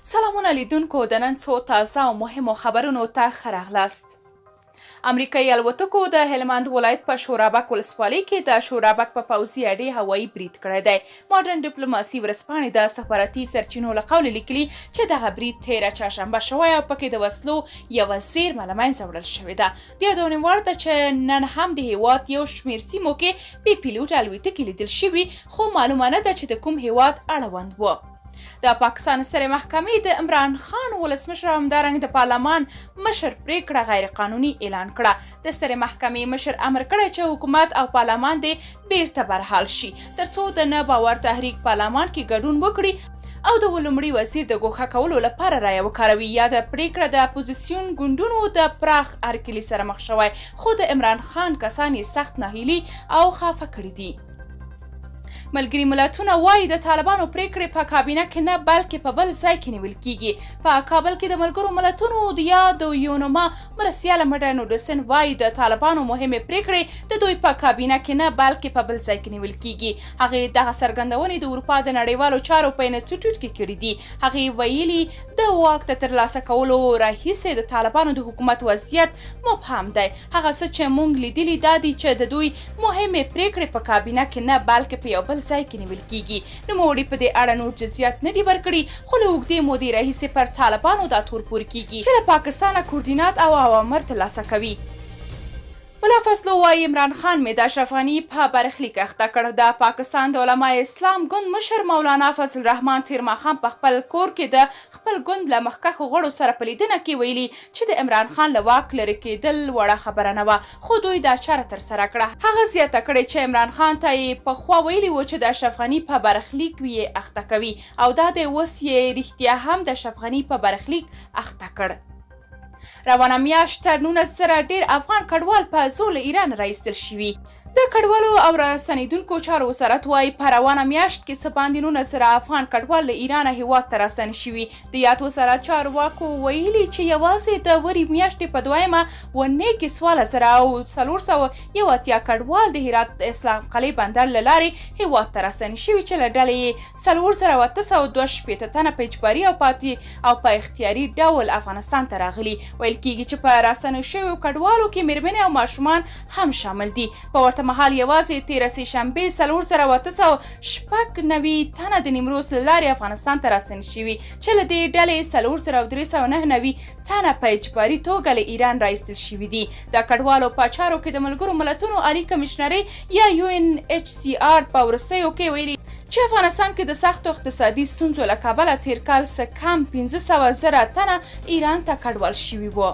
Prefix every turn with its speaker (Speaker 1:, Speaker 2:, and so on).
Speaker 1: سلامونه لیدونکو د نن څو تازه او مهمو خبرونو ته ښه راغلاست. امریکایي الوتکو د هلمند ولایت په شورابک ولسوالۍ کې د شورابک په پوځي اډې هوایي برید کړی دی. ماډرن ډیپلوماسي ورځپاڼې د استخباراتي سرچینو له قوله لیکلي چې دغه برید تېره چهارشنبه شوی او پکې د وسلو یوه زیرمه له منځه وړل شوې ده. د یادونې وړ ده چې نن هم د هیواد یو شمېر سیمو کې بې پیلوټ الوتکې لیدل شوي، خو معلومه نه ده چې د کوم هیواد اړوند و. د پاکستان سترې محکمې د عمران خان ولسمشر او همدارنګه د پارلمان مشر پریکړه غیر قانوني اعلان کړه. د سترې محکمې مشر امر کړی چې حکومت او پارلمان دې بیرته برحال شي ترڅو د نه باور تحریک پارلمان کې ګډون وکړي او د ولومړي وزیر د ګوښه کولو لپاره رایه وکاروي. یا د پریکړه د اپوزیسیون ګوندونو د پراخ هرکلي سره مخ شوی، خو د عمران خان کسان یې سخت ناهیلي او خفه کړي دي. ملګري ملتونه وایي د طالبانو پریکړې په کابینه کې نه بلکې په بل ځای کې نیول کیږي. په کابل کې د ملګرو ملتونو د یاد یونما مرستیاله مډر نوډسن وایي د طالبانو مهمې پریکړې د دوی په کابینه کې نه بلکې په بل ځای کې نیول کیږي. هغې دغه څرګندونې د اروپا د نړیوالو چارو په انسټیټیوټ کې کړي دي. هغې ویلي د واک د ترلاسه کولو راهیسې د طالبانو د حکومت وضعیت مبهم دی. هغه څه چې موږ لیدلي دا دي چې د دوی مهمې پریکړې په کابینه کې نه بلکې په یو بل ځای کې نیول کیږي. نوموړي په دې اړه نور جزئیات نه دي ورکړي، خو له اوږدې مودې راهیسې پر طالبانو دا تور پورې کیږي چې له پاکستانه کوردینات او اوامر ترلاسه کوي. بلافاصله وایي عمران خان مې د اشرف غني په برخلیک اخته کړ. د پاکستان د علماء اسلام ګوند مشر مولانا فضل الرحمن تېر ماښام په خپل کور کې د خپل ګوند له مخکښو غړو سره په لیدنه کې ویلي چې د عمران خان له واک لرې کېدل وړه خبره نه وه، خو دوی دا چاره ترسره کړه. هغه زیاته کړې چې عمران خان ته یې پخوا ویلي و چې د اشرف غني په برخلیک یې اخته کوي او دا دی اوس یې رښتیا هم د اشرف غني په برخلیک اخته کړ. روانه میاشت تر 19,000 ډیر افغان کډوال په زور له ایران راایستل شوي. د کډوالو او راستنېدونکو چارو وزارت وایي په روانه میاشت کې څه باندې 19,000 افغان کډوال له ایرانه هیواد ته راستنې شوي. د یاد وزارت چارواکو ویلي چې یوازې د وري میاشتې په دویمه ونې کې 1480 کډوال د هرات د اسلام قلعه بندر له لارې هیواد ته راستنې شوي چې له ډلې یې 4872 تنه په اجباري او په اختیاري ډول افغانستان ته راغلي. ویل کېږي چې په راستنې شویو کډوالو کې مېرمنې او ماشومان هم شامل دي. په ورته مهال یوازې تېره سهشنبې 4896 تنه د نیمروز له لارې افغانستان ته راستنې شوي چې له دې ډلې 4399 تنه په اجباري توګه له ایران راایستل شوي دي. د کډوالو په چارو کې د ملګرو ملتونو عالي کمشنرۍ یا UNHCR په وروستیو کې ویلي چې افغانستان کې د سختو اقتصادي ستونزو له کبله تېر کال څه کم 500,000 تنه ایران ته کډوال شوي وو.